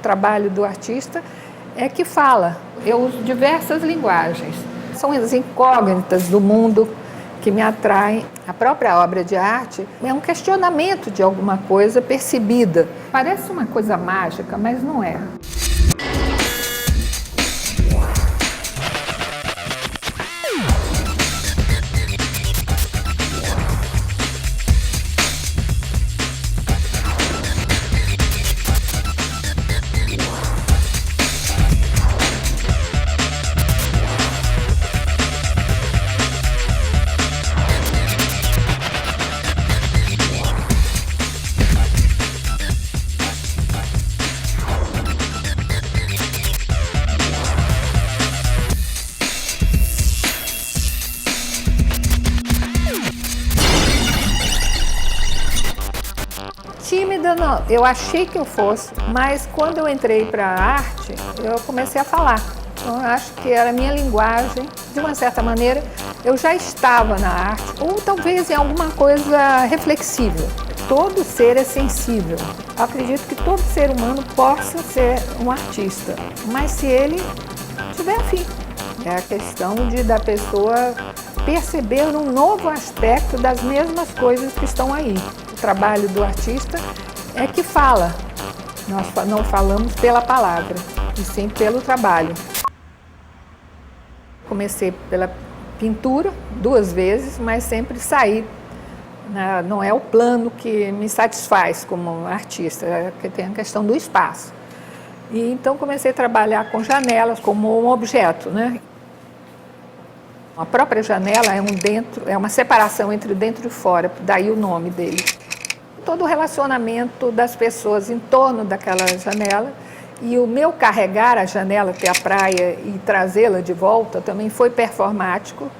O trabalho do artista é que fala. Eu uso diversas linguagens. São as incógnitas do mundo que me atraem. A própria obra de arte é um questionamento de alguma coisa percebida. Parece uma coisa mágica, mas não é. Tímida não, eu achei que eu fosse, mas quando eu entrei para a arte, eu comecei a falar. Então eu acho que era a minha linguagem, de uma certa maneira, eu já estava na arte, ou talvez em alguma coisa reflexível. Todo ser é sensível. Eu acredito que todo ser humano possa ser um artista, mas se ele tiver afim. É a questão da pessoa perceber um novo aspecto das mesmas coisas que estão aí. O trabalho do artista é que fala. Nós não falamos pela palavra, e sim pelo trabalho. Comecei pela pintura 2 vezes, mas sempre saí. Não é o plano que me satisfaz como artista, é que tem a questão do espaço. E então comecei a trabalhar com janelas como um objeto, né? A própria janela é uma separação entre dentro e fora, daí o nome dele. Todo o relacionamento das pessoas em torno daquela janela e o meu carregar a janela até a praia e trazê-la de volta também foi performático,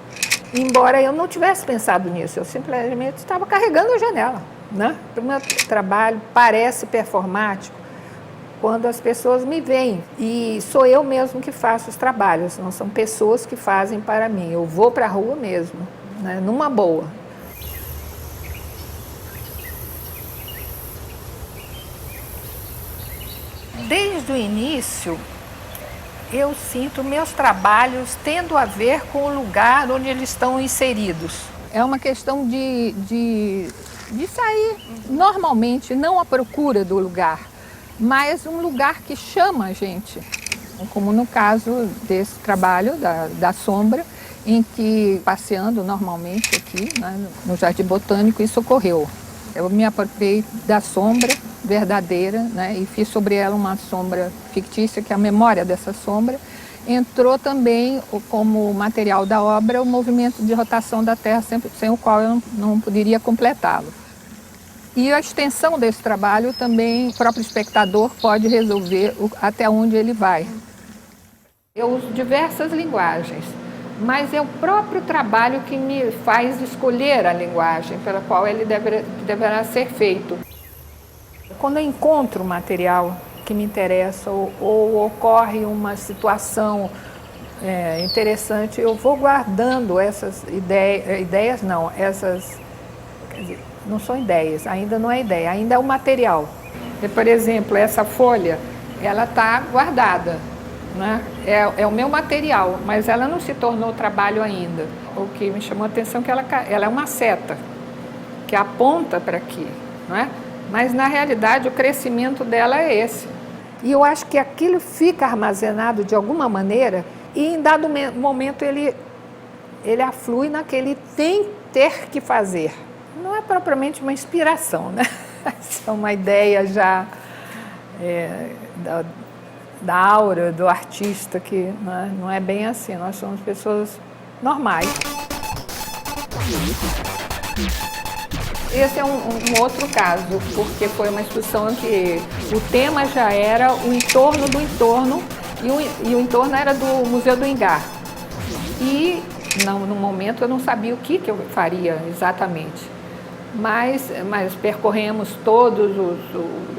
embora eu não tivesse pensado nisso, eu simplesmente estava carregando a janela, né? O meu trabalho parece performático quando as pessoas me veem, e sou eu mesmo que faço os trabalhos, não são pessoas que fazem para mim. Eu vou para a rua mesmo, né, numa boa. Desde o início, eu sinto meus trabalhos tendo a ver com o lugar onde eles estão inseridos. É uma questão de sair normalmente, não à procura do lugar, mas um lugar que chama a gente, como no caso desse trabalho da sombra, em que passeando normalmente aqui, né, no Jardim Botânico, isso ocorreu. Eu me apropriei da sombra verdadeira, né, e fiz sobre ela uma sombra fictícia, que é a memória dessa sombra. Entrou também como material da obra o movimento de rotação da Terra, sem o qual eu não poderia completá-lo. E a extensão desse trabalho também, o próprio espectador pode resolver até onde ele vai. Eu uso diversas linguagens, mas é o próprio trabalho que me faz escolher a linguagem pela qual ele deverá ser feito. Quando eu encontro um material que me interessa ou ocorre uma situação interessante, eu vou guardando essas ideias não, essas... Quer dizer, não são ideias, ainda não é ideia, ainda é o material. Por exemplo, essa folha, ela está guardada, né? É o meu material, mas ela não se tornou trabalho ainda. O que me chamou a atenção é que ela é uma seta, que aponta para aqui, não é? Mas na realidade o crescimento dela é esse. E eu acho que aquilo fica armazenado de alguma maneira e em dado momento ele aflui naquele ter que fazer. Não é propriamente uma inspiração, né? É uma ideia já da aura do artista, que não é bem assim, nós somos pessoas normais. Esse é um outro caso, porque foi uma exposição que o tema já era o entorno do entorno, e o entorno era do Museu do Ingá. E no momento eu não sabia o que eu faria exatamente. Mas percorremos todas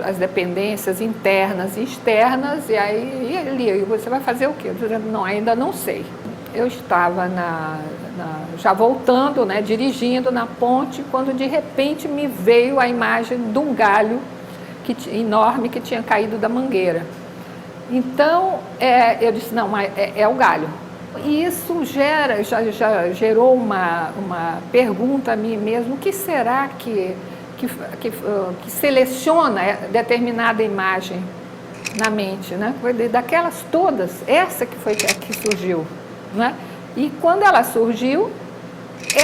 as dependências internas e externas, e aí você vai fazer o quê? Eu dizendo, não, ainda não sei. Eu estava já voltando, né, dirigindo na ponte, quando de repente me veio a imagem de um galho enorme que tinha caído da mangueira. Então, eu disse, não, mas é o galho. E isso já gerou uma pergunta a mim mesmo: o que será que seleciona determinada imagem na mente, né? Daquelas todas, essa que foi a que surgiu, né? E quando ela surgiu,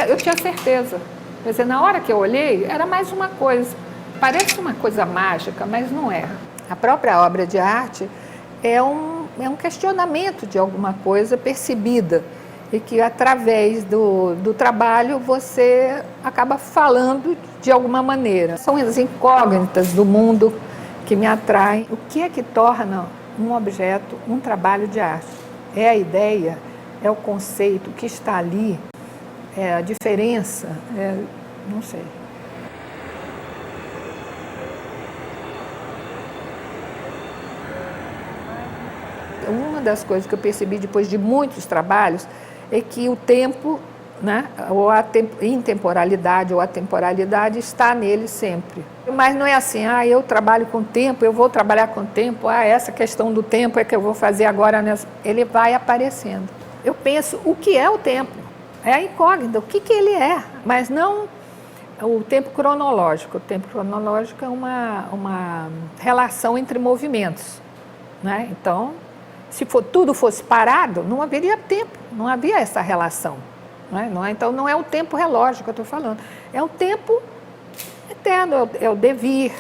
eu tinha certeza. Quer dizer, na hora que eu olhei, era mais uma coisa. Parece uma coisa mágica, mas não é. A própria obra de arte é um questionamento de alguma coisa percebida e que, através do trabalho, você acaba falando de alguma maneira. São as incógnitas do mundo que me atraem. O que é que torna um objeto um trabalho de arte? É a ideia, é o conceito que está ali, é a diferença, não sei. Uma das coisas que eu percebi depois de muitos trabalhos é que o tempo, né, ou a intemporalidade ou a temporalidade está nele sempre. Mas não é assim, eu trabalho com o tempo, eu vou trabalhar com o tempo, essa questão do tempo é que eu vou fazer agora. Ele vai aparecendo. Eu penso, o que é o tempo? É a incógnita, o que ele é, mas não o tempo cronológico. O tempo cronológico é uma relação entre movimentos, né? Então, se tudo fosse parado, não haveria tempo, não havia essa relação. Não é? Então, não é o tempo relógio que eu estou falando, é o tempo eterno, é o devir.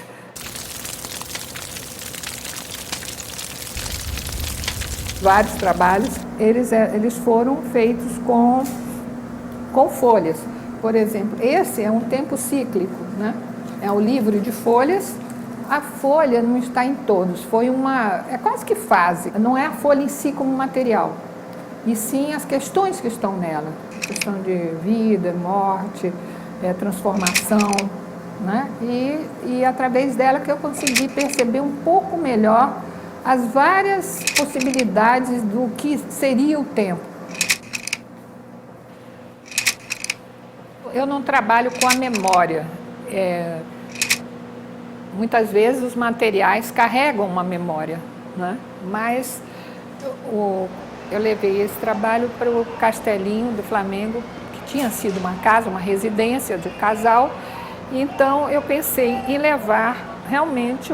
Vários trabalhos, eles foram feitos com folhas. Por exemplo, esse é um tempo cíclico, né? É um livro de folhas. A folha não está em todos, é quase que fase, não é a folha em si como material, e sim as questões que estão nela, a questão de vida, morte, transformação, né? E através dela que eu consegui perceber um pouco melhor as várias possibilidades do que seria o tempo. Eu não trabalho com a memória. Muitas vezes os materiais carregam uma memória, né? Mas eu levei esse trabalho para o Castelinho do Flamengo, que tinha sido uma casa, uma residência do casal. Então eu pensei em levar realmente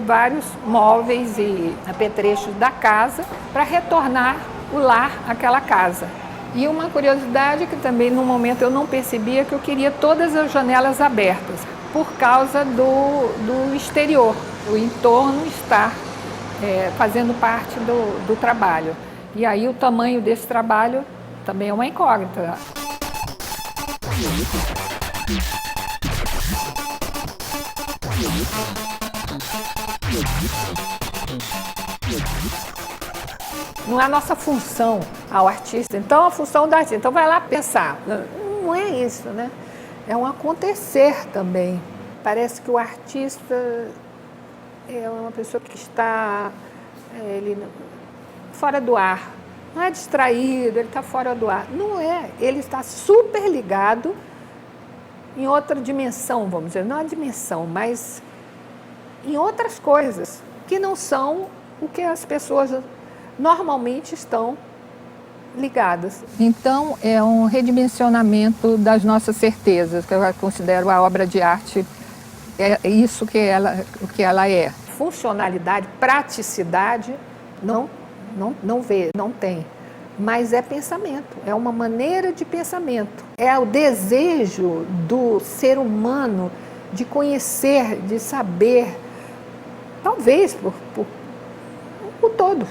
vários móveis e apetrechos da casa para retornar o lar àquela casa. E uma curiosidade que também no momento eu não percebia, que eu queria todas as janelas abertas, por causa do exterior, o entorno estar fazendo parte do trabalho. E aí o tamanho desse trabalho também é uma incógnita. Não é a nossa função ao artista, então a função do artista. Então vai lá pensar, não é isso, né? É um acontecer também. Parece que o artista é uma pessoa que está fora do ar. Não é distraído, ele está fora do ar. Não é, ele está super ligado em outra dimensão, vamos dizer. Não é dimensão, mas em outras coisas que não são o que as pessoas normalmente estão ligadas. Então, é um redimensionamento das nossas certezas, que eu considero a obra de arte, é isso que ela é. Funcionalidade, praticidade, não tem, mas é pensamento, é uma maneira de pensamento. É o desejo do ser humano de conhecer, de saber, talvez por todo.